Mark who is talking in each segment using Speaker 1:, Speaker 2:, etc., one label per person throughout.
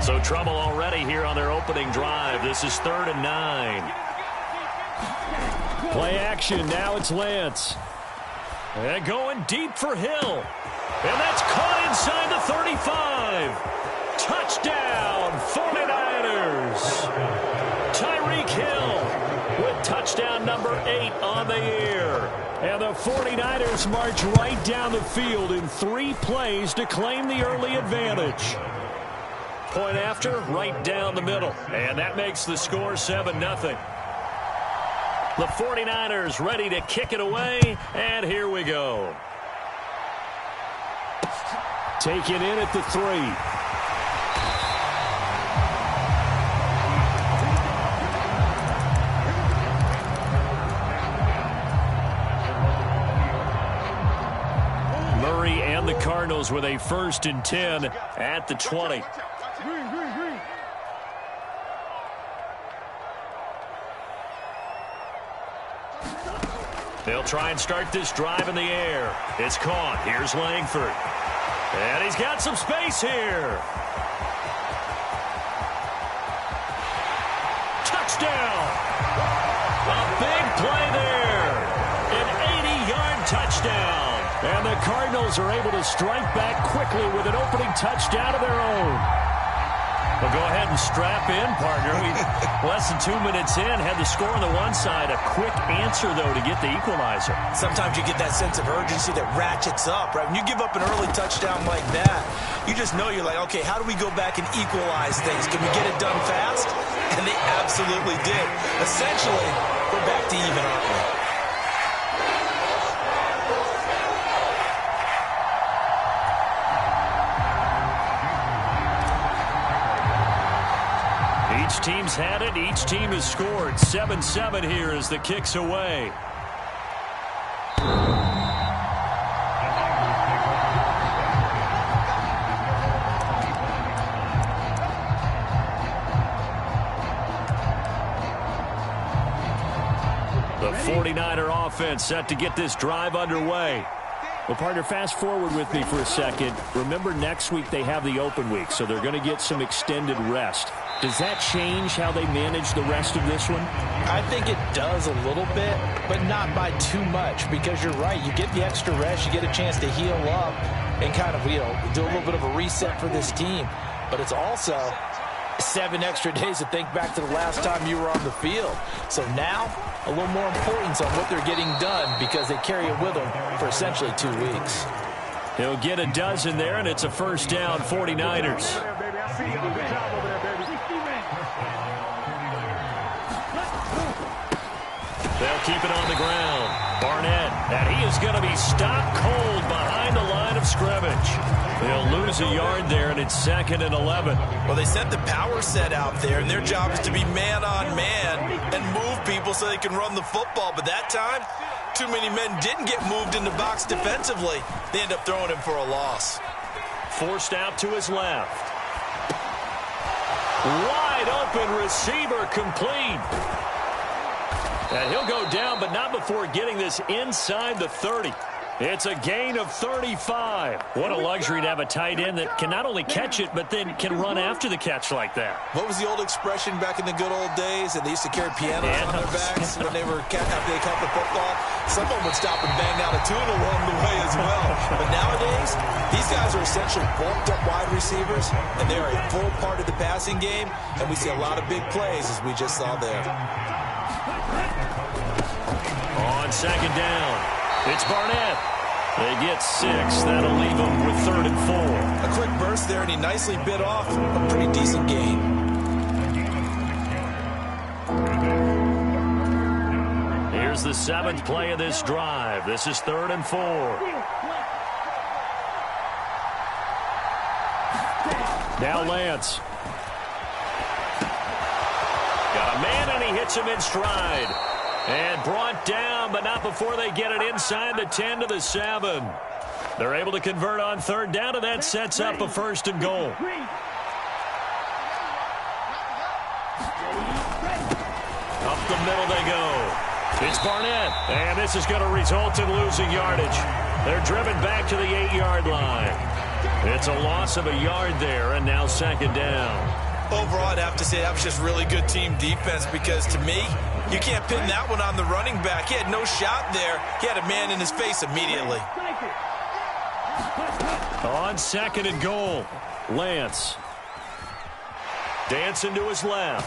Speaker 1: So trouble already here on their opening drive. This is 3rd and 9.
Speaker 2: Play action. Now it's Lance.
Speaker 1: And going deep for Hill. And that's caught inside the 35. Touchdown, 49ers. Tyreek Hill with touchdown number 8 on the year.
Speaker 2: And the 49ers march right down the field in 3 plays to claim the early advantage.
Speaker 1: Point after, right down the middle. And that makes the score 7-0. The 49ers ready to kick it away, and here we go.
Speaker 2: Taken in at the 3.
Speaker 1: Murray and the Cardinals with a 1st and 10 at the 20. They'll try and start this drive in the air. It's caught. Here's Langford. And he's got some space here. Touchdown! A big play there. An 80-yard touchdown.
Speaker 2: And the Cardinals are able to strike back quickly with an opening touchdown of their own.
Speaker 1: Well, go ahead and strap in, partner. We less than 2 minutes in, had the score on the one side. A quick answer, though, to get the equalizer.
Speaker 3: Sometimes you get that sense of urgency that ratchets up, right? When you give up an early touchdown like that, you just know you're like, okay, how do we go back and equalize things? Can we get it done fast? And they absolutely did. Essentially, we're back to even, aren't we?
Speaker 1: Each team's had it. Each team has scored. 7-7 here as the kick's away. The 49er offense set to get this drive underway.
Speaker 2: Well, partner, fast forward with me for a second. Remember, next week they have the open week, so they're going to get some extended rest. Does that change how they manage the rest of this one?
Speaker 3: I think it does a little bit, but not by too much, because you're right. You get the extra rest. You get a chance to heal up and kind of, do a little bit of a reset for this team. But it's also 7 extra days to think back to the last time you were on the field. So now, a little more importance on what they're getting done because they carry it with them for essentially 2 weeks.
Speaker 1: He'll get a dozen there, and it's a 1st down, 49ers. They'll keep it on the ground. Barnett, and he is going to be stopped cold behind the line of scrimmage. They'll lose a yard there, and it's 2nd and 11.
Speaker 3: Well, they sent the power set out there, and their job is to be man-on-man and move people so they can run the football. But that time, too many men didn't get moved in the box defensively. They end up throwing him for a loss.
Speaker 1: Forced out to his left. Wide open receiver complete. And he'll go down, but not before getting this inside the 30. It's a gain of 35. What a luxury to have a tight end that can not only catch it, but then can run after the catch like that.
Speaker 3: What was the old expression back in the good old days? And they used to carry pianos on their backs when they were after they caught the football. Someone would stop and bang out a tune along the way as well. But nowadays, these guys are essentially bulked up wide receivers, and they are a full part of the passing game. And we see a lot of big plays, as we just saw there.
Speaker 1: On 2nd down, it's Barnett. They get 6. That'll leave them with 3rd and 4.
Speaker 3: A quick burst there, and he nicely bit off a pretty decent gain.
Speaker 1: Here's the 7th play of this drive. This is 3rd and 4.
Speaker 2: Now Lance.
Speaker 1: Got a man, and he hits him in stride. And brought down, but not before they get it inside the 10 to the 7. They're able to convert on 3rd down, and that sets up a 1st and goal. Up the middle they go. It's Barnett, and this is going to result in losing yardage. They're driven back to the 8-yard line. It's a loss of a yard there, and now second down.
Speaker 3: Overall, I'd have to say that was just really good team defense because, to me, you can't pin that one on the running back. He had no shot there. He had a man in his face immediately.
Speaker 1: On second and goal, Lance. Dancing to his left.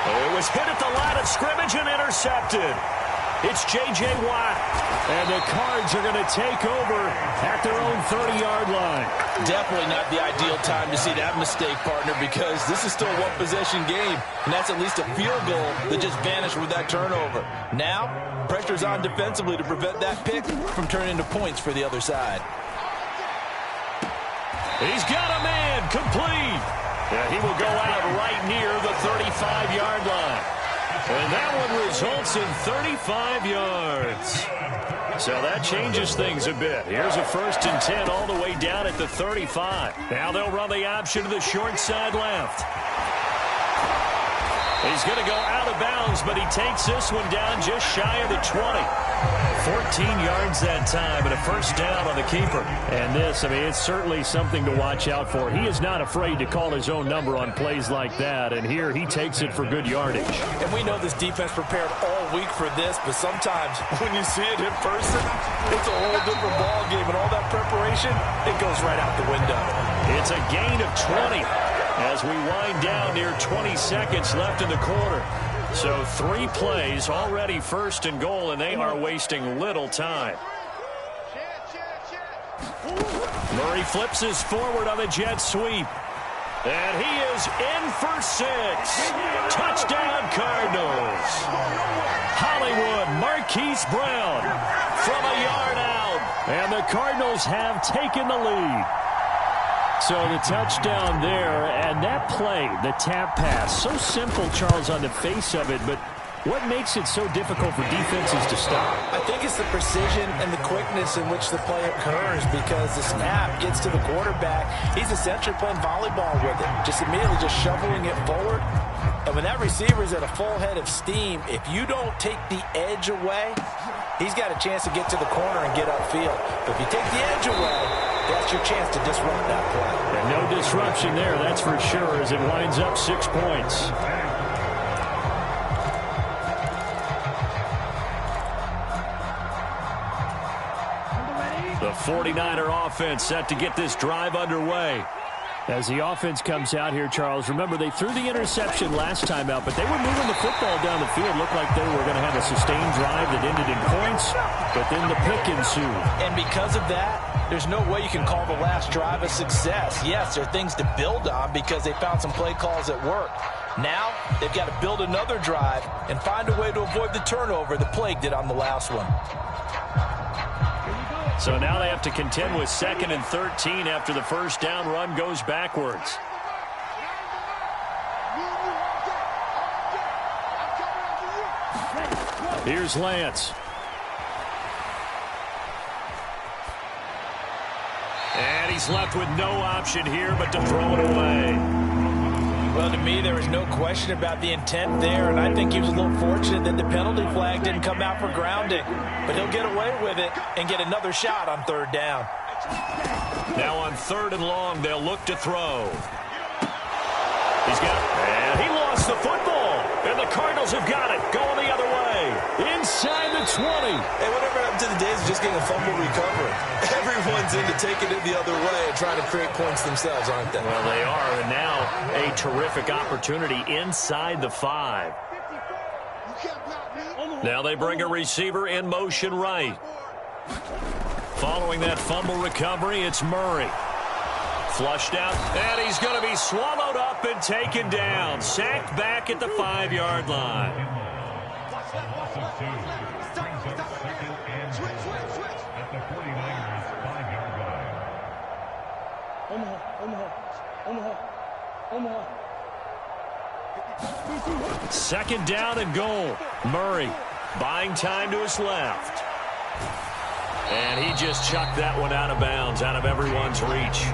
Speaker 1: It was hit at the line of scrimmage and intercepted. It's J.J. Watt.
Speaker 2: And the Cards are going to take over at their own 30-yard line.
Speaker 3: Definitely not the ideal time to see that mistake, partner, because this is still a one-possession game, and that's at least a field goal that just vanished with that turnover. Now, pressure's on defensively to prevent that pick from turning into points for the other side.
Speaker 1: He's got a man complete. Yeah, he will go out right near the 35-yard line. And that one results in 35 yards. So that changes things a bit. Here's a 1st and 10 all the way down at the 35. Now they'll run the option to the short side left. He's going to go out of bounds, but he takes this one down just shy of the 20. 14 yards that time, and a 1st down on the keeper.
Speaker 2: And this, I mean, it's certainly something to watch out for. He is not afraid to call his own number on plays like that, and here he takes it for good yardage.
Speaker 3: And we know this defense prepared all week for this, but sometimes when you see it in person, it's a whole different ball game, and all that preparation, it goes right out the window.
Speaker 1: It's a gain of 20 as we wind down near 20 seconds left in the quarter. So 3 plays, already 1st and goal, and they are wasting little time. Murray flips his forward on the jet sweep. And he is in for 6. Touchdown, Cardinals. Hollywood, Marquise Brown from a yard out.
Speaker 2: And the Cardinals have taken the lead. So the touchdown there, and that play, the tap pass, so simple, Charles, on the face of it, but what makes it so difficult for defenses to stop?
Speaker 3: I think it's the precision and the quickness in which the play occurs because the snap gets to the quarterback. He's essentially playing volleyball with it, just immediately just shoveling it forward. And when that receiver's at a full head of steam, if you don't take the edge away, he's got a chance to get to the corner and get upfield. But if you take the edge away, that's your chance to disrupt that play.
Speaker 2: And no disruption there, that's for sure, as it winds up 6 points.
Speaker 1: The 49er offense set to get this drive underway.
Speaker 2: As the offense comes out here, Charles, remember they threw the interception last time out, but they were moving the football down the field. Looked like they were going to have a sustained drive that ended in points, but then the pick ensued.
Speaker 3: And because of that, there's no way you can call the last drive a success. Yes, there are things to build on because they found some play calls that work. Now, they've got to build another drive and find a way to avoid the turnover that plagued it on the last one.
Speaker 1: So now they have to contend with 2nd and 13 after the 1st down run goes backwards.
Speaker 2: Here's Lance.
Speaker 1: And he's left with no option here but to throw it away.
Speaker 3: Well, to me, there was no question about the intent there, and I think he was a little fortunate that the penalty flag didn't come out for grounding. But he'll get away with it and get another shot on 3rd down.
Speaker 1: Now on 3rd and long, they'll look to throw. And he lost the football. And the Cardinals have got it. Going the other way. Inside the 20.
Speaker 3: And whatever happened to the days of just getting a fumble recovery? Everyone's into taking it the other way and trying to create points themselves, aren't they?
Speaker 1: Well, they are. And now a terrific opportunity inside the 5. Now they bring a receiver in motion right. Following that fumble recovery, it's Murray. Flushed out, and he's going to be swallowed up and taken down. Sacked back at the 5-yard line. Second down and goal. Murray buying time to his left. And he just chucked that one out of bounds, out of everyone's reach.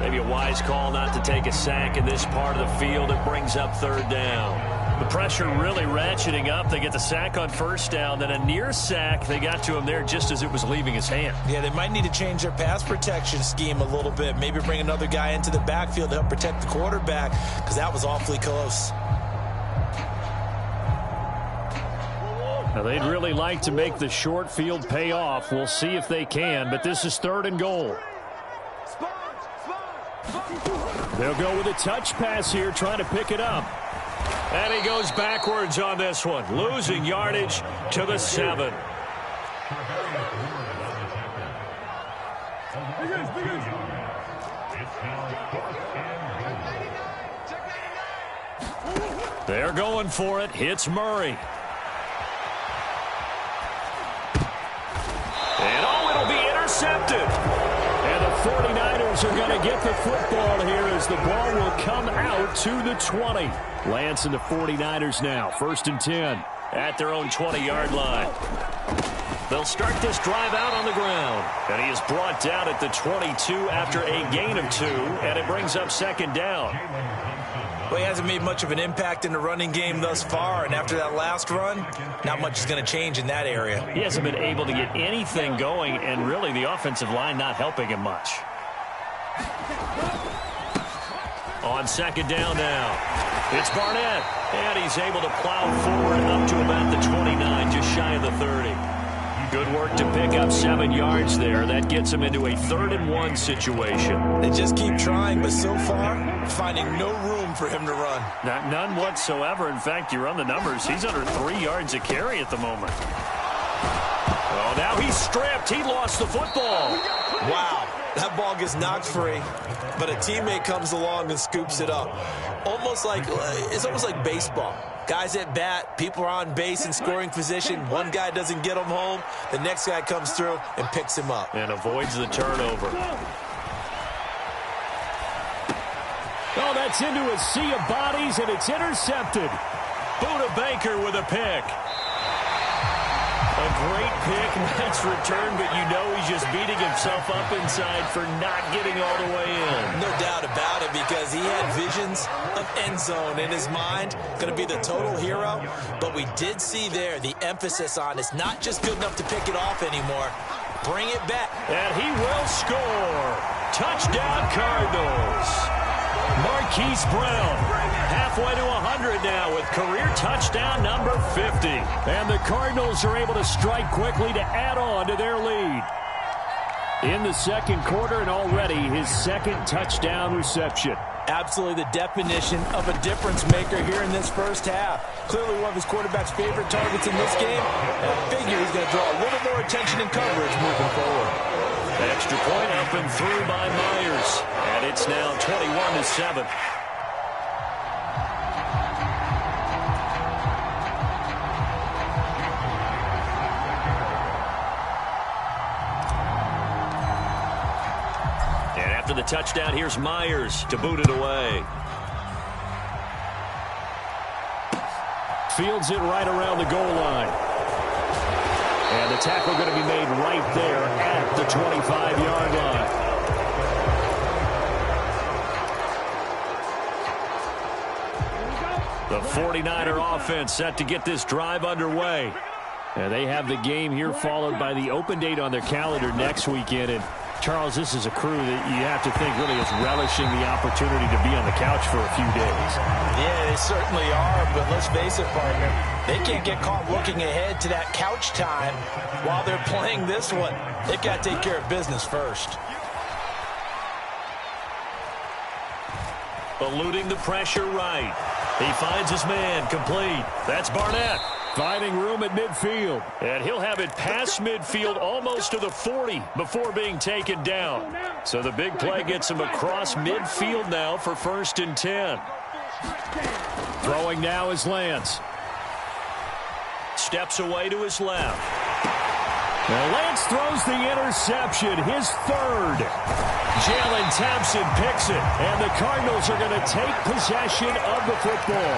Speaker 1: Maybe a wise call not to take a sack in this part of the field. It brings up third down.
Speaker 2: The pressure really ratcheting up. They get the sack on first down, then a near sack. They got to him there just as it was leaving his hand.
Speaker 3: Yeah, they might need to change their pass protection scheme a little bit. Maybe bring another guy into the backfield to help protect the quarterback, because that was awfully close.
Speaker 2: Now, they'd really like to make the short field pay off. We'll see if they can, but this is 3rd and goal. They'll go with a touch pass here, trying to pick it up.
Speaker 1: And he goes backwards on this one, losing yardage to the 7. They're going for it. Hits Murray. And it'll be intercepted.
Speaker 2: And the 49ers are going to get the football here as the ball will come out to the 20. Lance and the 49ers now, 1st and 10.
Speaker 1: At their own 20-yard line. They'll start this drive out on the ground. And he is brought down at the 22 after a gain of 2, and it brings up 2nd down.
Speaker 3: Well, he hasn't made much of an impact in the running game thus far, and after that last run, not much is going to change in that area.
Speaker 1: He hasn't been able to get anything going, and really the offensive line not helping him much. On 2nd down now. It's Barnett, and he's able to plow forward up to about the 29, just shy of the 30. Good work to pick up 7 yards there. That gets him into a 3rd and 1 situation.
Speaker 3: They just keep trying, but so far, finding no room for him to run.
Speaker 2: None whatsoever. In fact, you run the numbers. He's under 3 yards a carry at the moment.
Speaker 1: Oh, now he's stripped. He lost the football.
Speaker 3: Wow, that ball gets knocked free, but a teammate comes along and scoops it up. It's almost like baseball. Guys at bat, people are on base in scoring position. One guy doesn't get him home. The next guy comes through and picks him up.
Speaker 1: And avoids the turnover.
Speaker 2: Oh, that's into a sea of bodies, and it's intercepted.
Speaker 1: Buda Baker with a pick. A great pick, nice return, but you know he's just beating himself up inside for not getting all the way in.
Speaker 3: No doubt about it, because he had visions of end zone in his mind. Going to be the total hero, but we did see there the emphasis on it's not just good enough to pick it off anymore. Bring it back.
Speaker 1: And he will score. Touchdown Cardinals. Marquise Brown, halfway to 100 now with career touchdown number 50.
Speaker 2: And the Cardinals are able to strike quickly to add on to their lead. In the 2nd quarter, and already his 2nd touchdown reception.
Speaker 3: Absolutely the definition of a difference maker here in this first half. Clearly one of his quarterback's favorite targets in this game. And I figure he's going to draw a little more attention and coverage moving forward.
Speaker 1: Extra point up and through by Myers. And it's now 21-7. And after the touchdown, here's Myers to boot it away.
Speaker 2: Fields it right around the goal line. And the tackle going to be made right there at the 25-yard line. The 49er offense set to get this drive underway. And they have the game here followed by the open date on their calendar next weekend. And Charles, this is a crew that you have to think really is relishing the opportunity to be on the couch for a few days.
Speaker 3: Yeah, they certainly are, but let's face it, partner. They can't get caught looking ahead to that couch time while they're playing this one. They've got to take care of business first.
Speaker 1: Eluding the pressure right. He finds his man complete. That's Barnett.
Speaker 2: Finding room at midfield.
Speaker 1: And he'll have it past midfield almost to the 40 before being taken down. So the big play gets him across midfield now for 1st and 10.
Speaker 2: Throwing now is Lance.
Speaker 1: Steps away to his left.
Speaker 2: Now Lance throws the interception, his 3rd.
Speaker 1: Jalen Thompson picks it.
Speaker 2: And the Cardinals are going to take possession of the football.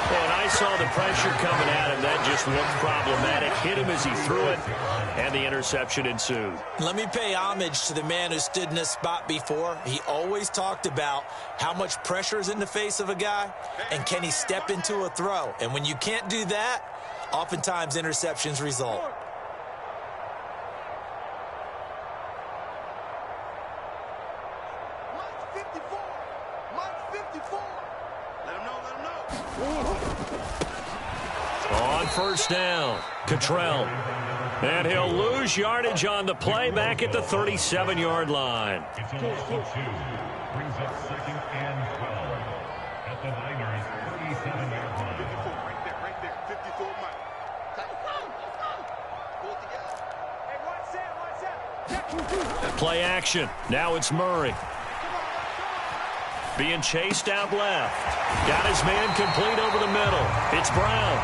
Speaker 1: And I saw the pressure coming at him. That just looked problematic. Hit him as he threw it. and the interception ensued.
Speaker 3: Let me pay homage to the man who stood in this spot before. He always talked about how much pressure is in the face of a guy, and can he step into a throw. And when you can't do that, oftentimes interceptions result.
Speaker 1: On first down, Cottrell. And he'll lose yardage on the play back at the 37-yard line.
Speaker 4: It's a loss of 2. Brings up 2nd and 12 at the Niners' 37-yard line. 54, right there, 54 Mike. Pull it together.
Speaker 1: Play action. Now it's Murray. Being chased out left. Got his man complete over the middle. It's Brown.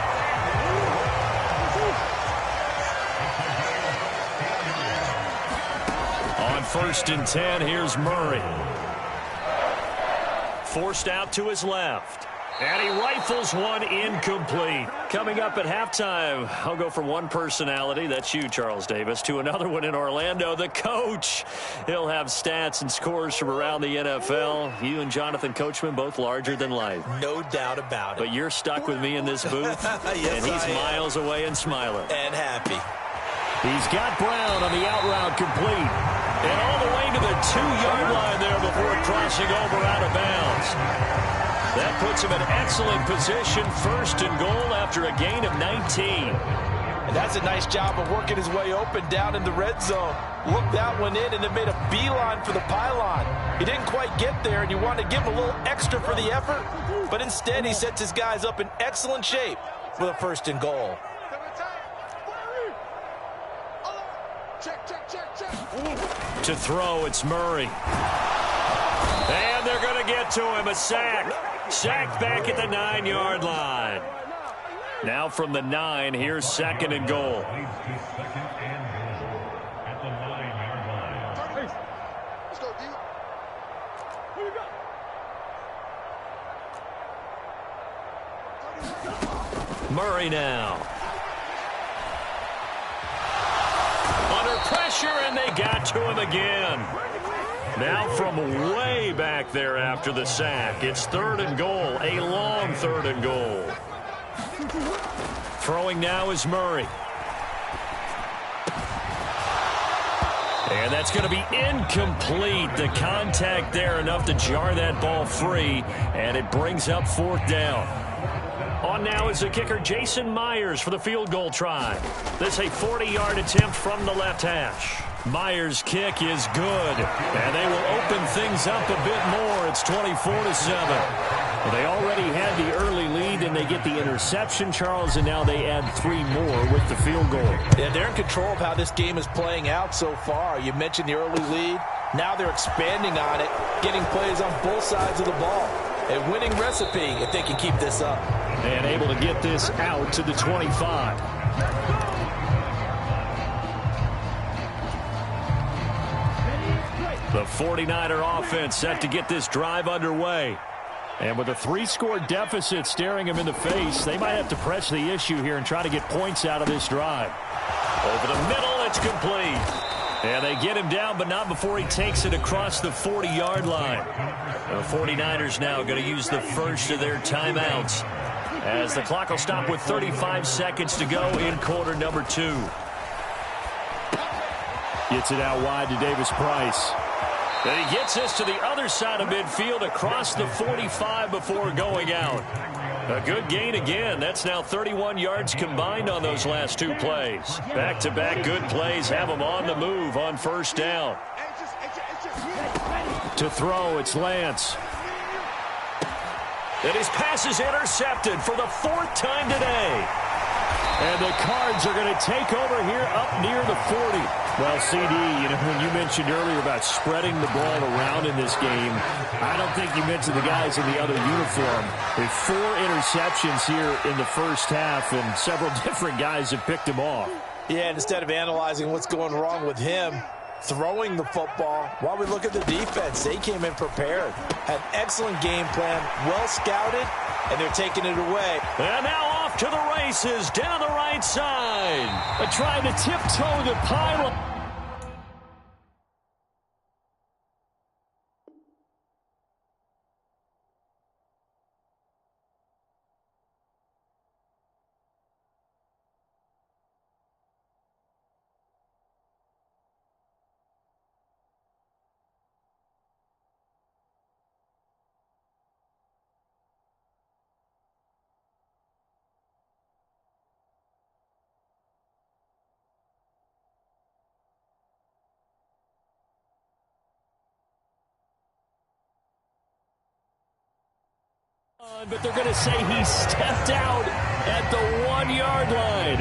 Speaker 1: On 1st and 10, here's Murray. Forced out to his left. And he rifles one incomplete. Coming up at halftime, I'll go from one personality, that's you, Charles Davis, to another one in Orlando, the coach. He'll have stats and scores from around the NFL. You and Jonathan Coachman, both larger than life.
Speaker 3: No doubt about it.
Speaker 1: But you're stuck with me in this booth,
Speaker 3: yes,
Speaker 1: and he's miles away and smiling.
Speaker 3: And happy.
Speaker 2: He's got Brown on the out route complete.
Speaker 1: And all the way to the 2-yard line there before crossing over out of bounds. That puts him in excellent position, 1st and goal after a gain of 19.
Speaker 3: And that's a nice job of working his way open down in the red zone. Looked that one in and then made a beeline for the pylon. He didn't quite get there, and you want to give him a little extra for the effort. But instead, he sets his guys up in excellent shape with a 1st and goal.
Speaker 1: To throw, it's Murray. And they're going to get to him, a sack. Sacked back at the 9-yard line. Now from the 9, here's 2nd and goal. Murray now. Under pressure, and they got to him again. Now from way back there after the sack, it's 3rd and goal, a long 3rd and goal. Throwing now is Murray. And that's going to be incomplete. The contact there enough to jar that ball free, and it brings up 4th down. On now is the kicker, Jason Myers, for the field goal try. This a 40-yard attempt from the left hash. Myers' kick is good, and they will open things up a bit more. It's 24-7. Well, they already had the early lead, and they get the interception, Charles, and now they add 3 more with the field goal.
Speaker 3: Yeah, they're in control of how this game is playing out so far. You mentioned the early lead. Now they're expanding on it, getting plays on both sides of the ball. A winning recipe if they can keep this up.
Speaker 2: And able to get this out to the 25.
Speaker 1: The 49er offense set to get this drive underway.
Speaker 2: And with a 3-score deficit staring him in the face, they might have to press the issue here and try to get points out of this drive.
Speaker 1: Over the middle, it's complete. And they get him down, but not before he takes it across the 40-yard line. The 49ers now going to use the first of their timeouts, as the clock will stop with 35 seconds to go in quarter number 2.
Speaker 2: Gets it out wide to Davis Price.
Speaker 1: And he gets this to the other side of midfield across the 45 before going out. A good gain again. That's now 31 yards combined on those last 2 plays. Back-to-back good plays have them on the move on 1st down.
Speaker 2: To throw, it's Lance.
Speaker 1: And his pass is intercepted for the 4th time today.
Speaker 2: And the Cards are going to take over here up near the 40. Well, CD, when you mentioned earlier about spreading the ball around in this game, I don't think you mentioned the guys in the other uniform. With 4 interceptions here in the first half, and several different guys have picked him off.
Speaker 3: Yeah, and instead of analyzing what's going wrong with him, throwing the football, while we look at the defense, they came in prepared. Had an excellent game plan, well scouted, and they're taking it away.
Speaker 1: And now off to the races down the right side.
Speaker 2: Trying to tiptoe the pylon. But they're going to say he stepped out at the 1-yard line.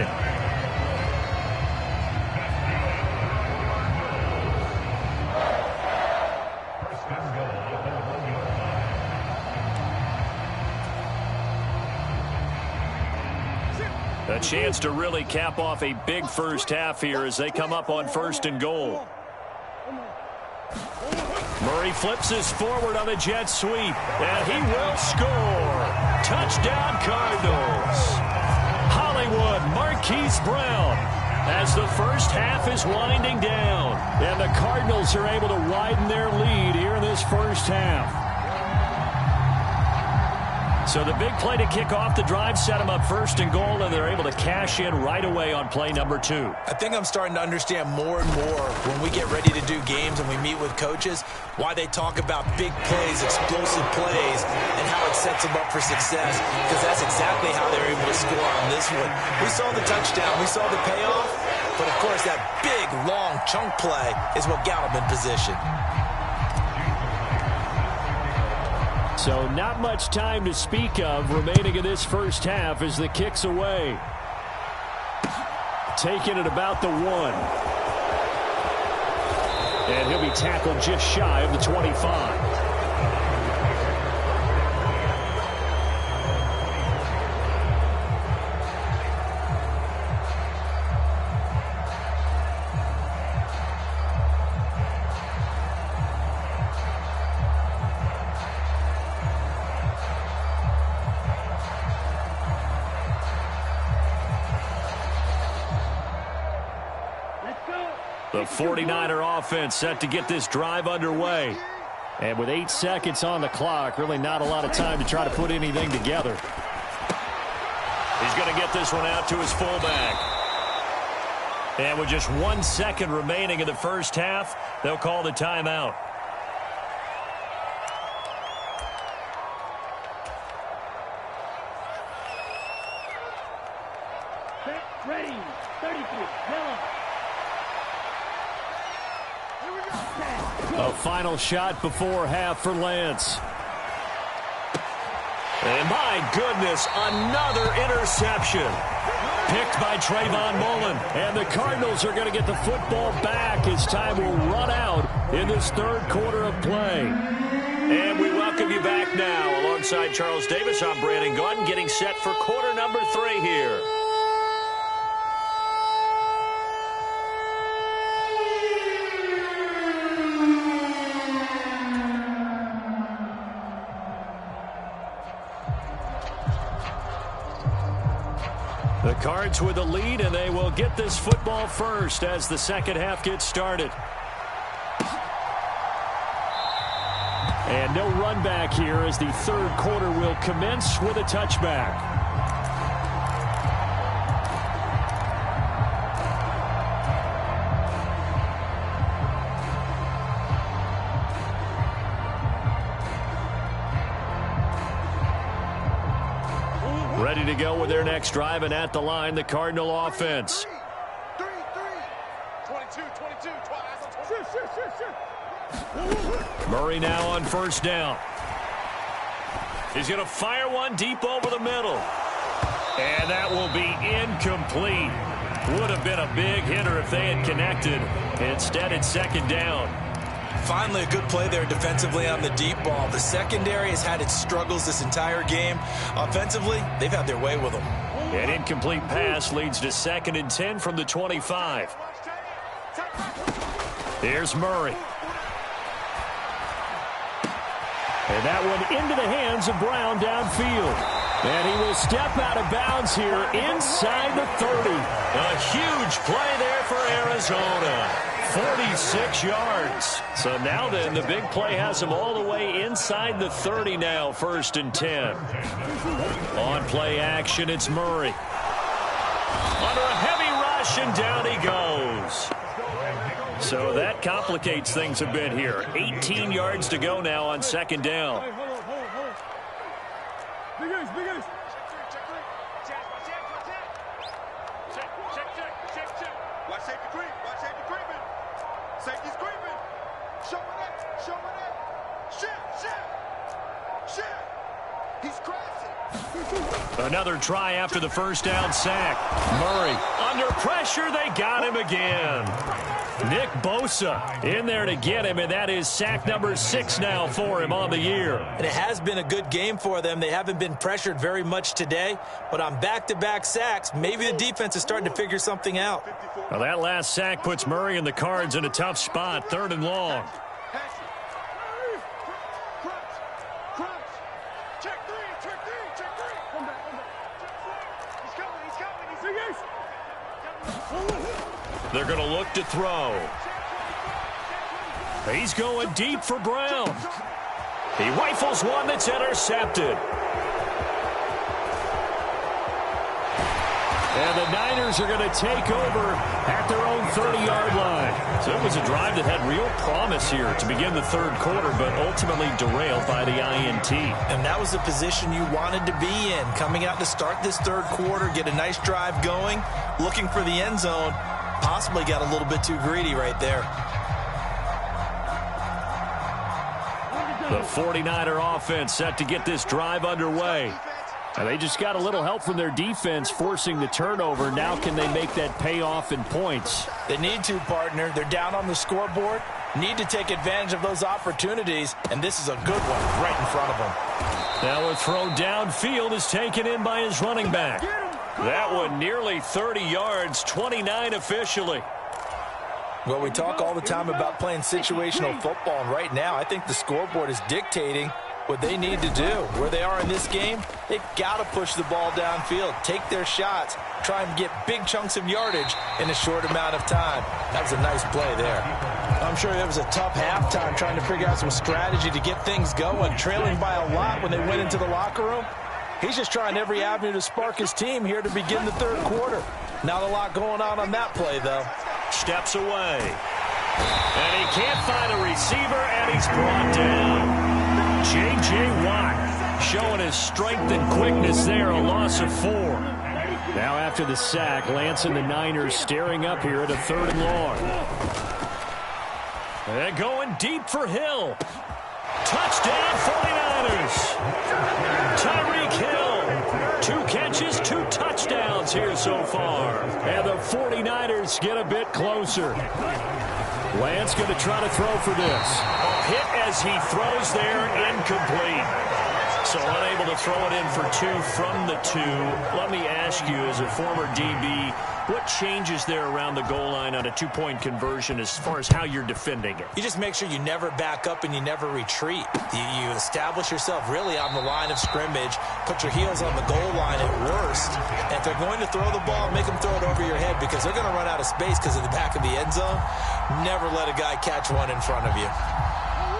Speaker 4: First and goal at the 1-yard line.
Speaker 1: A chance to really cap off a big first half here as they come up on 1st and goal. Murray flips this forward on a jet sweep, and he will score. Touchdown, Cardinals. Hollywood Marquise Brown as the first half is winding down.
Speaker 2: And the Cardinals are able to widen their lead here in this first half.
Speaker 1: So the big play to kick off the drive set them up 1st and goal, and they're able to cash in right away on play number 2.
Speaker 3: I think I'm starting to understand more and more when we get ready to do games and we meet with coaches why they talk about big plays, explosive plays, and how it sets them up for success, because that's exactly how they're able to score on this one. We saw the touchdown. We saw the payoff. But, of course, that big, long chunk play is what got them in position.
Speaker 2: So not much time to speak of remaining in this first half as the kick's away. Taking it about the 1. And he'll be tackled just shy of the 25. The 49er offense set to get this drive underway. And with 8 seconds on the clock, really not a lot of time to try to put anything together.
Speaker 1: He's going to get this one out to his fullback. And with just 1 second remaining in the first half, they'll call the timeout.
Speaker 2: Ready, 33, yellow. A final shot before half for Lance.
Speaker 1: And my goodness, another interception. Picked by Trayvon Mullen.
Speaker 2: And the Cardinals are going to get the football back as time will run out in this third quarter of play.
Speaker 1: And we welcome you back now. Alongside Charles Davis, I'm Brandon Gunn, getting set for quarter number 3 here. The Cards with the lead, and they will get this football first as the second half gets started.
Speaker 2: And no run back here as the third quarter will commence with a touchback.
Speaker 1: Ready to go with their next drive, and at the line, the Cardinal offense.
Speaker 5: 22.
Speaker 1: Murray now on first down. He's going to fire one deep over the middle. And that will be incomplete. Would have been a big hitter if they had connected. Instead, it's second down.
Speaker 3: Finally, a good play there defensively on the deep ball. The secondary has had its struggles this entire game. Offensively, they've had their way with them.
Speaker 1: An incomplete pass leads to 2nd and 10 from the 25. Here's Murray.
Speaker 2: And that one into the hands of Brown downfield. And he will step out of bounds here inside the 30.
Speaker 1: A huge play there for Arizona. 46 yards. So now then, the big play has him all the way inside the 30 now, 1st and 10. On play action, it's Murray. Under a heavy rush, and down he goes. So that complicates things a bit here. 18 yards to go now on 2nd down.
Speaker 5: Watch safety creep. Watch safety creeping. Safety's creeping. Show it up. Show it up. Shit. He's crashing.
Speaker 1: Another try after the 1st down sack. Murray under pressure. They got him again. Nick Bosa in there to get him, and that is sack number 6 now for him on the year.
Speaker 3: And it has been a good game for them. They haven't been pressured very much today, but on back-to-back sacks, maybe the defense is starting to figure something out.
Speaker 1: Well, that last sack puts Murray and the Cards in a tough spot, 3rd and long. They're going to look to throw. He's going deep for Brown. He rifles one that's intercepted. And the Niners are going to take over at their own 30-yard line. So it was a drive that had real promise here to begin the 3rd quarter, but ultimately derailed by the INT.
Speaker 3: And that was the position you wanted to be in, coming out to start this 3rd quarter, get a nice drive going, looking for the end zone. Possibly got a little bit too greedy right there.
Speaker 1: The 49er offense set to get this drive underway. And they just got a little help from their defense forcing the turnover. Now can they make that payoff in points?
Speaker 3: They need to, partner. They're down on the scoreboard. Need to take advantage of those opportunities, and this is a good one right in front of them.
Speaker 1: Now a throw downfield is taken in by his running back. That one nearly 30 yards, 29 officially.
Speaker 3: Well, we talk all the time about playing situational football, and right now I think the scoreboard is dictating what they need to do. Where they are in this game, they've got to push the ball downfield, take their shots, try and get big chunks of yardage in a short amount of time. That was a nice play there. I'm sure it was a tough halftime trying to figure out some strategy to get things going, trailing by a lot when they went into the locker room. He's just trying every avenue to spark his team here to begin the 3rd quarter. Not a lot going on that play, though.
Speaker 1: Steps away. And he can't find a receiver, and he's brought down. J.J. Watt showing his strength and quickness there, a loss of 4. Now after the sack, Lance and the Niners staring up here at a 3rd and long. And going deep for Hill. Touchdown, 49ers. Tyreek Hill. 2 catches, 2 touchdowns here so far. And the 49ers get a bit closer. Lance going to try to throw for this. Hit as he throws there, incomplete. So unable to throw it in for 2 from the 2. Let me ask you, as a former DB, what changes there around the goal line on a 2-point conversion as far as how you're defending it?
Speaker 3: You just make sure you never back up and you never retreat. You establish yourself really on the line of scrimmage, put your heels on the goal line at worst. And if they're going to throw the ball, make them throw it over your head because they're going to run out of space because of the back of the end zone. Never let a guy catch one in front of you.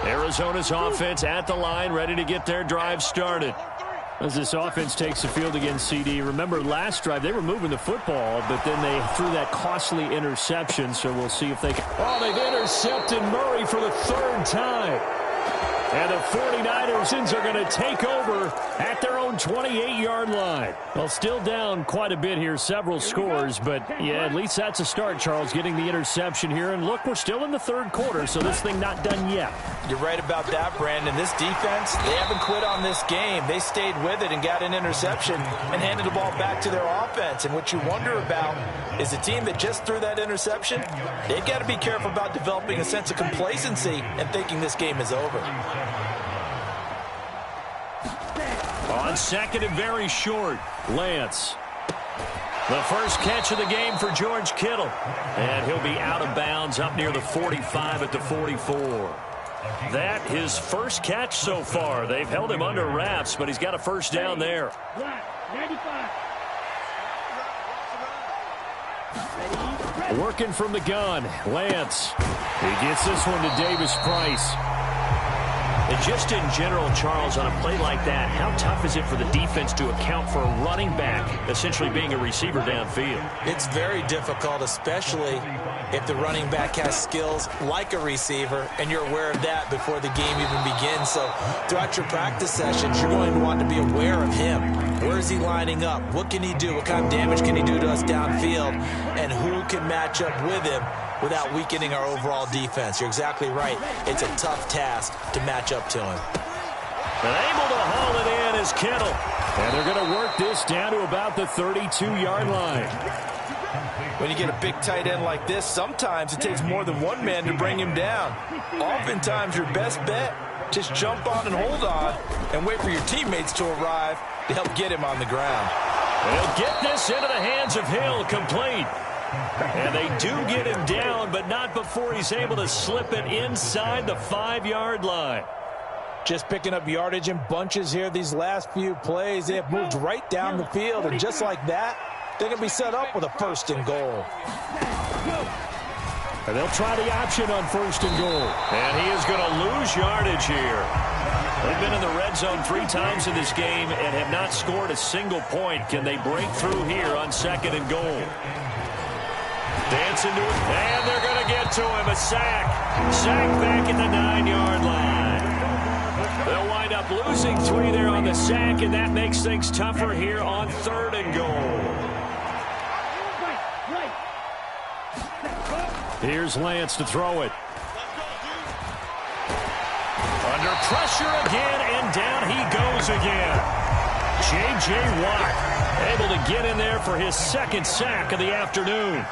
Speaker 1: Arizona's offense at the line, ready to get their drive started.
Speaker 2: As this offense takes the field against CD, remember last drive they were moving the football, but then they threw that costly interception, so we'll see if they can.
Speaker 1: Oh, they've intercepted Murray for the 3rd time. And the 49ers are going to take over at their own 28-yard line.
Speaker 2: Well, still down quite a bit here, several scores, but yeah, at least that's a start, Charles, getting the interception here. And look, we're still in the 3rd quarter, so this thing not done yet.
Speaker 3: You're right about that, Brandon. This defense, they haven't quit on this game. They stayed with it and got an interception and handed the ball back to their offense. And what you wonder about is the team that just threw that interception, they've got to be careful about developing a sense of complacency and thinking this game is over.
Speaker 1: On 2nd and very short, Lance. The first catch of the game for George Kittle. And he'll be out of bounds up near the 45 at the 44. That his first catch so far. They've held him under wraps, but he's got a first down there.
Speaker 2: Working from the gun, Lance. He gets this one to Davis Price.
Speaker 1: And just in general, Charles, on a play like that, how tough is it for the defense to account for a running back essentially being a receiver downfield?
Speaker 3: It's very difficult, especially if the running back has skills like a receiver, and you're aware of that before the game even begins. So throughout your practice sessions, you're going to want to be aware of him. Where is he lining up? What can he do? What kind of damage can he do to us downfield? And who can match up with him without weakening our overall defense? You're exactly right. It's a tough task to match up to him.
Speaker 1: And able to haul it in is Kittle.
Speaker 2: And they're going to work this down to about the 32-yard line.
Speaker 3: When you get a big tight end like this, sometimes it takes more than one man to bring him down. Oftentimes, your best bet, just jump on and hold on and wait for your teammates to arrive to help get him on the ground.
Speaker 1: They'll get this into the hands of Hill, complete. And they do get him down, but not before he's able to slip it inside the 5-yard line.
Speaker 3: Just picking up yardage in bunches here these last few plays. They have moved right down the field, and just like that, they're going to be set up with a 1st and goal.
Speaker 2: And they'll try the option on 1st and goal.
Speaker 1: And he is going to lose yardage here. They've been in the red zone 3 times in this game and have not scored a single point. Can they break through here on 2nd and goal? Dancing to it, and they're going to get to him. A sack. Sack back at the 9-yard line. They'll wind up losing 3 there on the sack, and that makes things tougher here on 3rd and goal.
Speaker 2: Here's Lance to throw it.
Speaker 1: Under pressure again, and down he goes again. J.J. Watt able to get in there for his 2nd sack of the afternoon.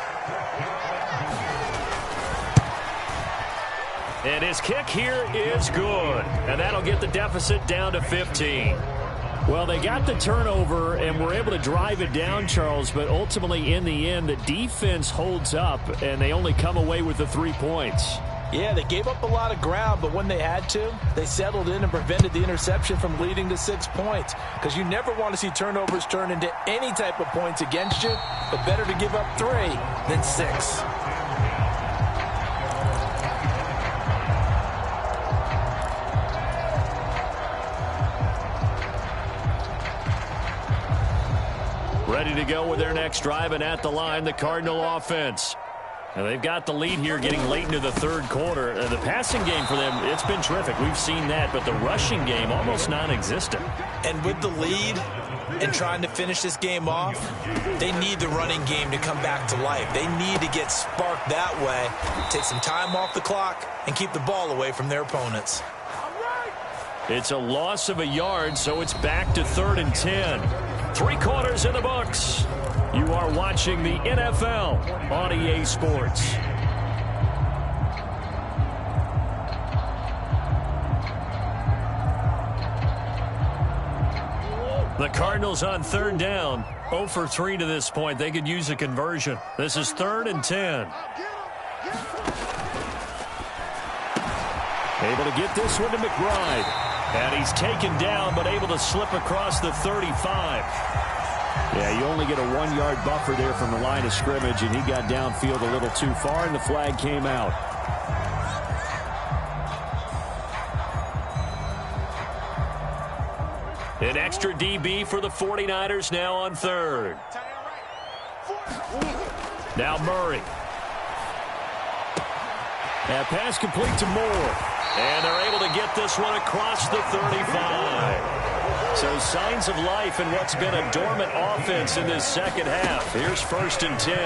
Speaker 1: And his kick here is good. And that'll get the deficit down to 15.
Speaker 2: Well, they got the turnover and were able to drive it down, Charles, but ultimately in the end, the defense holds up, and they only come away with the 3 points.
Speaker 3: Yeah, they gave up a lot of ground, but when they had to, they settled in and prevented the interception from leading to 6 points. Because you never want to see turnovers turn into any type of points against you, but better to give up 3 than 6.
Speaker 1: Ready to go with their next drive, and at the line, the Cardinal offense. Now they've got the lead here getting late into the 3rd quarter. The passing game for them, it's been terrific. We've seen that, but the rushing game almost non-existent.
Speaker 3: And with the lead and trying to finish this game off, they need the running game to come back to life. They need to get sparked that way, take some time off the clock, and keep the ball away from their opponents.
Speaker 1: It's a loss of a yard, so it's back to 3rd and 10. 3 quarters in the books. You are watching the NFL on EA Sports. The Cardinals on 3rd down. 0 for 3 to this point. They could use a conversion. This is 3rd and 10.
Speaker 2: Able to get this one to McBride.
Speaker 1: And he's taken down, but able to slip across the 35.
Speaker 2: Yeah, you only get a 1-yard buffer there from the line of scrimmage, and he got downfield a little too far, and the flag came out.
Speaker 1: An extra DB for the 49ers now on 3rd. Now Murray.
Speaker 2: That pass complete to Moore.
Speaker 1: And they're able to get this one across the 35. So signs of life in what's been a dormant offense in this 2nd half. Here's 1st and 10.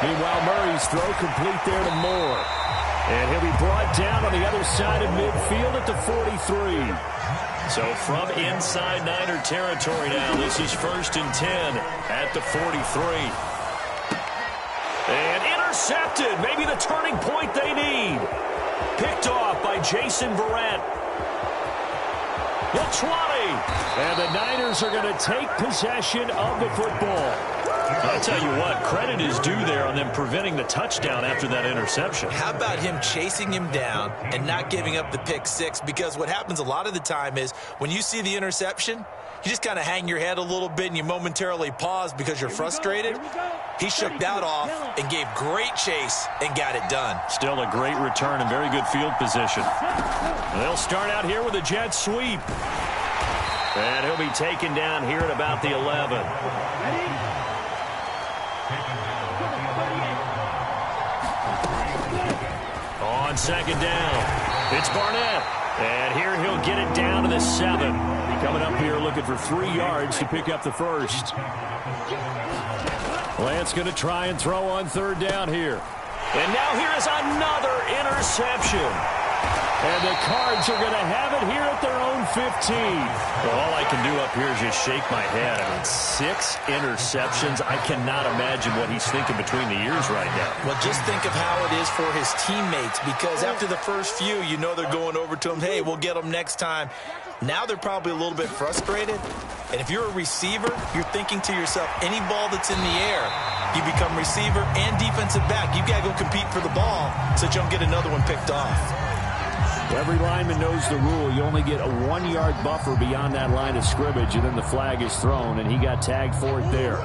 Speaker 2: Meanwhile, Murray's throw complete there to Moore. And he'll be brought down on the other side of midfield at the 43.
Speaker 1: So from inside Niner territory now, this is 1st and 10 at the 43. And intercepted. Maybe the turning point they need. Picked off by Jason Verrett.
Speaker 2: The 20. And the Niners are going to take possession of the football.
Speaker 1: I'll tell you what, credit is due there on them preventing the touchdown after that interception.
Speaker 3: How about him chasing him down and not giving up the pick six? Because what happens a lot of the time is when you see the interception, you just kind of hang your head a little bit and you momentarily pause because you're frustrated. He shook that off and gave great chase and got it done.
Speaker 1: Still a great return and very good field position.
Speaker 2: They'll start out here with a jet sweep. And he'll be taken down here at about the 11. On second down, it's Barnett. And here he'll get it down to the 7. Coming up here looking for 3 yards to pick up the first. Lance going to try and throw on third down here. And now here is another interception. And the Cards are going to have it here at their own 15.
Speaker 1: Well, all I can do up here is just shake my head. I mean, 6 interceptions. I cannot imagine what he's thinking between the ears right now.
Speaker 3: Well, just think of how it is for his teammates, because after the first few, you know they're going over to him, hey, we'll get them next time. Now they're probably a little bit frustrated. And if you're a receiver, you're thinking to yourself, any ball that's in the air, you become receiver and defensive back. You've got to go compete for the ball so that you don't get another one picked off.
Speaker 2: Every lineman knows the rule. You only get a 1-yard buffer beyond that line of scrimmage, and then the flag is thrown, and he got tagged for it there.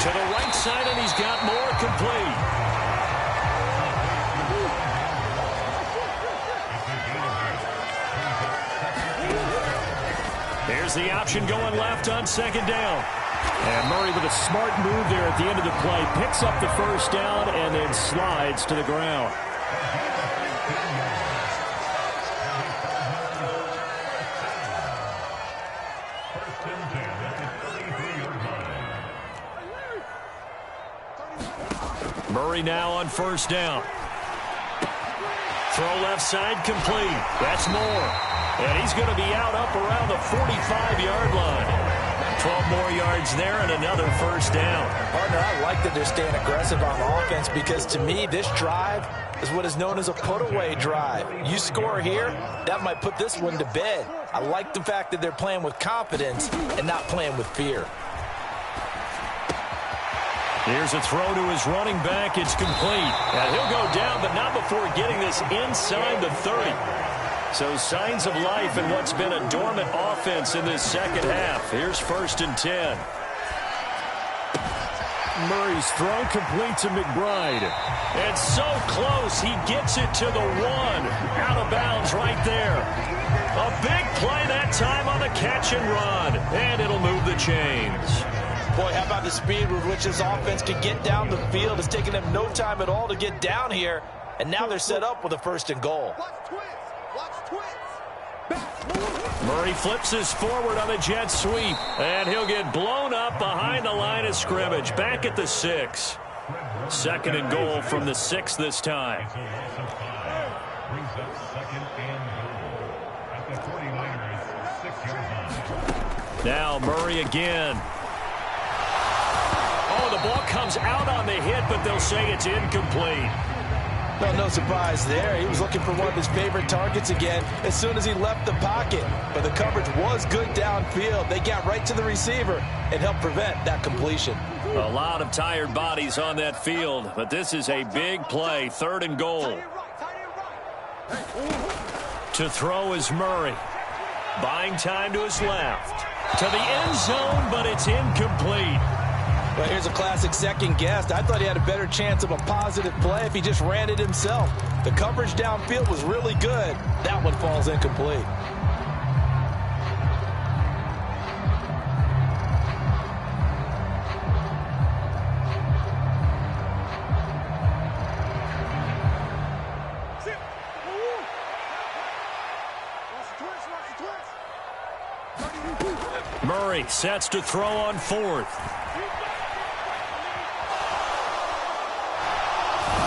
Speaker 1: To the right side, and he's got more complete.
Speaker 2: There's the option going left on second down. And Murray with a smart move there at the end of the play. Picks up the first down and then slides to the ground. Murray now on first down. Throw left side complete. That's Moore. And he's going to be out up around the 45-yard line. 12 more yards there and another first down.
Speaker 3: Partner, I like that they're staying aggressive on offense, because to me, this drive is what is known as a put-away drive. You score here, that might put this one to bed. I like the fact that they're playing with confidence and not playing with fear.
Speaker 2: Here's a throw to his running back. It's complete. And he'll go down, but not before getting this inside the 30. So signs of life in what's been a dormant offense in this second half. Here's 1st and 10. Murray's throw complete to McBride.
Speaker 1: And so close, he gets it to the 1. Out of bounds right there. A big play that time on the catch and run. And it'll move the chains.
Speaker 3: Boy, how about the speed with which this offense can get down the field? It's taken them no time at all to get down here. And now they're set up with a 1st and goal.
Speaker 2: Murray flips this forward on the jet sweep. And he'll get blown up behind the line of scrimmage. Back at the 6. 2nd and goal from the 6 this time.
Speaker 4: Brings up 2nd and goal at the 49ers 6-yard line.
Speaker 2: Now Murray again. Oh, the ball comes out on the hit, but they'll say it's incomplete.
Speaker 3: Well, no surprise there. He was looking for one of his favorite targets again as soon as he left the pocket. But the coverage was good downfield. They got right to the receiver and helped prevent that completion.
Speaker 2: A lot of tired bodies on that field, but this is a big play. 3rd and goal. To throw is Murray. Buying time to his left. To the end zone, but it's incomplete.
Speaker 3: Well, here's a classic second guess. I thought he had a better chance of a positive play if he just ran it himself. The coverage downfield was really good. That one falls incomplete.
Speaker 2: Murray sets to throw on 4th.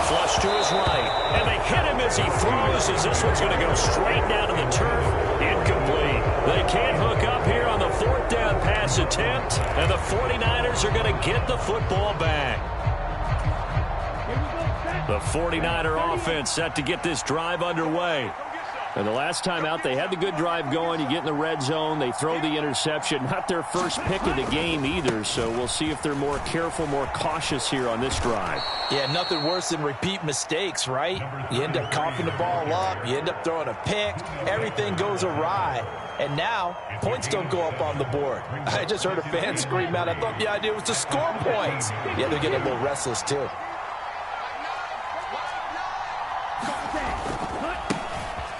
Speaker 2: Flush to his right.
Speaker 1: And they hit him as he throws, as this one's going to go straight down to the turf. Incomplete. They can't hook up here on the fourth down pass attempt, and the 49ers are going to get the football back. The 49er offense set to get this drive underway. And the last time out, they had the good drive going. You get in the red zone, they throw the interception. Not their first pick of the game either, so we'll see if they're more careful, more cautious here on this drive.
Speaker 3: Yeah, nothing worse than repeat mistakes, right? You end up coughing the ball up, you end up throwing a pick, everything goes awry. And now, points don't go up on the board. I just heard a fan scream out, I thought the idea was to score points. Yeah, they're getting a little restless too.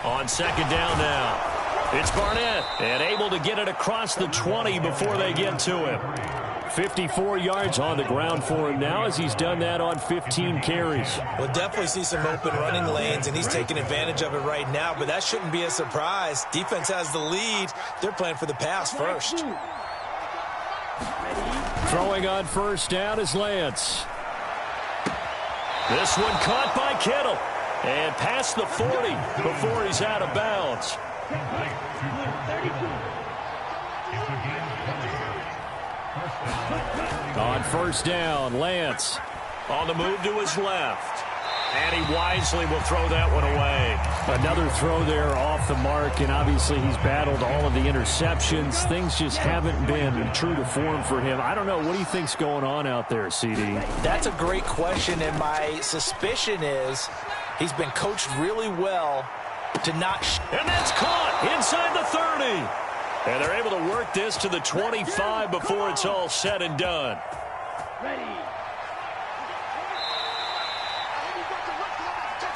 Speaker 1: On second down now, it's Barnett, and able to get it across the 20 before they get to him.
Speaker 2: 54 yards on the ground for him now as he's done that on 15 carries.
Speaker 3: We'll definitely see some open running lanes, and he's taking advantage of it right now, but that shouldn't be a surprise. Defense has the lead. They're playing for the pass first.
Speaker 2: Throwing on first down is Lance.
Speaker 1: This one caught by Kittle. And past the 40 before he's out of bounds.
Speaker 2: On first down, Lance.
Speaker 1: On the move to his left. And he wisely will throw that one away.
Speaker 2: Another throw there off the mark, and obviously he's battled all of the interceptions. Things just haven't been true to form for him. I don't know. What do you think's going on out there, CD?
Speaker 3: That's a great question, and my suspicion is he's been coached really well to not.
Speaker 1: And that's caught inside the 30. And they're able to work this to the 25 before it's all said and done.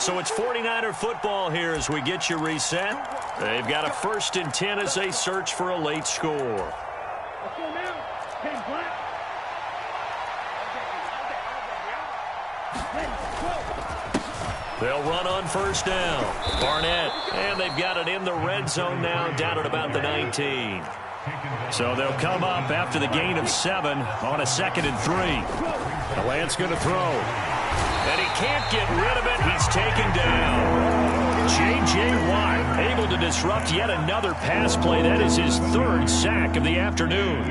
Speaker 1: So it's 49er football here as we get you reset. They've got a 1st and 10 as they search for a late score. They'll run on first down. Barnett, and they've got it in the red zone now, down at about the 19. So they'll come up after the gain of 7 on a 2nd and 3.
Speaker 2: The Lance going to throw.
Speaker 1: And he can't get rid of it. He's taken down. J.J. Watt able to disrupt yet another pass play. That is his 3rd sack of the afternoon.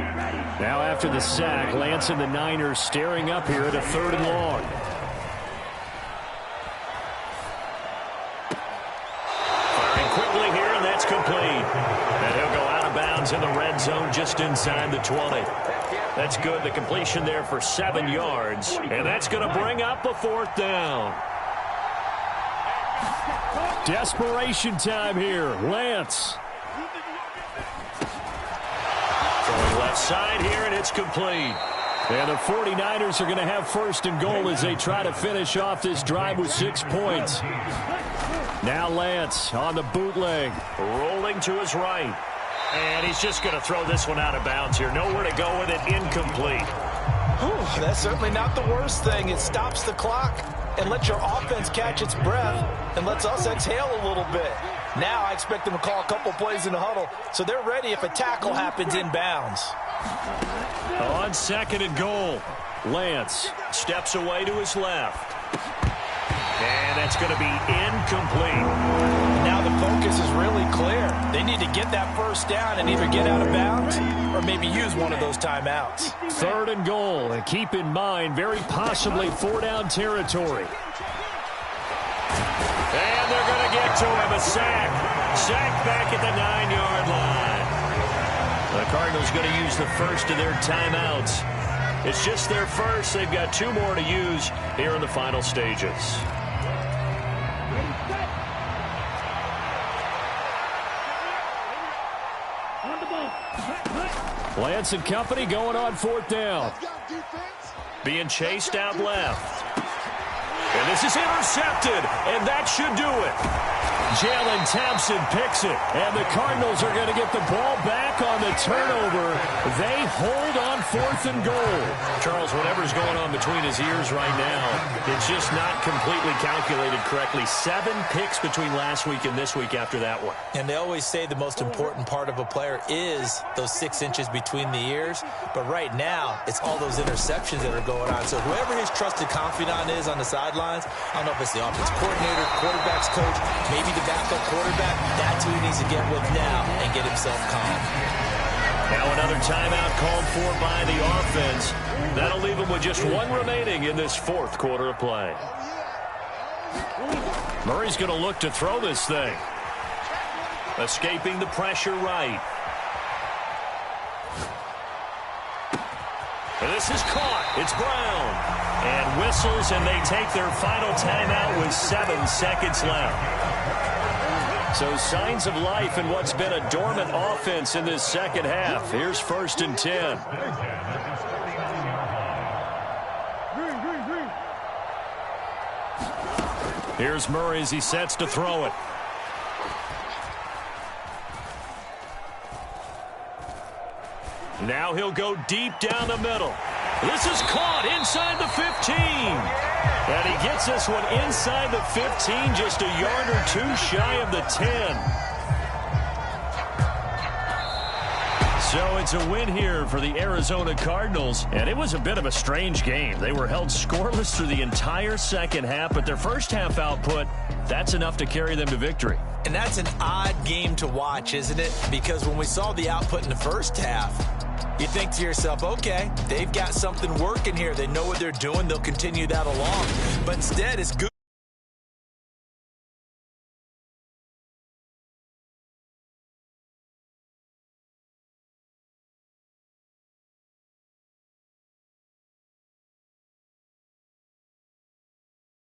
Speaker 2: Now after the sack, Lance and the Niners staring up here at a 3rd and long.
Speaker 1: Quickly here, and that's complete. And he'll go out of bounds in the red zone just inside the 20. That's good. The completion there for 7 yards. And that's going to bring up a 4th down.
Speaker 2: Desperation time here. Lance.
Speaker 1: Throwing left side here, and it's complete.
Speaker 2: And the 49ers are going to have 1st and goal as they try to finish off this drive with 6 points. Now Lance on the bootleg.
Speaker 1: Rolling to his right. And he's just going to throw this one out of bounds here. Nowhere to go with it. Incomplete.
Speaker 3: Whew, that's certainly not the worst thing. It stops the clock and lets your offense catch its breath and lets us exhale a little bit. Now I expect them to call a couple plays in the huddle so they're ready if a tackle happens inbounds.
Speaker 1: On 2nd and goal, Lance steps away to his left. And that's going to be incomplete.
Speaker 3: Now the focus is really clear. They need to get that 1st down and either get out of bounds or maybe use one of those timeouts.
Speaker 2: 3rd and goal. And keep in mind, very possibly 4-down territory.
Speaker 1: And they're going to get to him. A sack. Sack back at the 9-yard line. The Cardinals going to use the 1st of their timeouts. It's just their 1st. They've got 2 more to use here in the final stages.
Speaker 2: Lance and company going on 4th down.
Speaker 1: Being chased out left. And this is intercepted, and that should do it.
Speaker 2: Jalen Thompson picks it, and the Cardinals are going to get the ball back on the turnover. They hold on 4th and goal.
Speaker 1: Charles, whatever's going on between his ears right now, it's just not completely calculated correctly. 7 picks between last week and this week after that one.
Speaker 3: And they always say the most important part of a player is those 6 inches between the ears. But right now, it's all those interceptions that are going on. So whoever his trusted confidant is on the sideline, sidelines. I don't know if it's the offense coordinator, quarterback's coach, maybe the backup quarterback. That's who he needs to get with now and get himself calm.
Speaker 1: Now another timeout called for by the offense. That'll leave him with just one remaining in this fourth quarter of play. Murray's going to look to throw this thing. Escaping the pressure right. And this is caught. It's Brown. And whistles, and they take their final timeout with 7 seconds left. So signs of life in what's been a dormant offense in this second half. Here's 1st and 10. Here's Murray as he sets to throw it. Now he'll go deep down the middle. This is caught inside the 15. And he gets this one inside the 15, just a yard or two shy of the 10. So it's a win here for the Arizona Cardinals. And it was a bit of a strange game. They were held scoreless through the entire second half, but their first half output, that's enough to carry them to victory.
Speaker 3: And that's an odd game to watch, isn't it? Because when we saw the output in the first half, you think to yourself, okay, they've got something working here. They know what they're doing. They'll continue that along. But instead, it's good.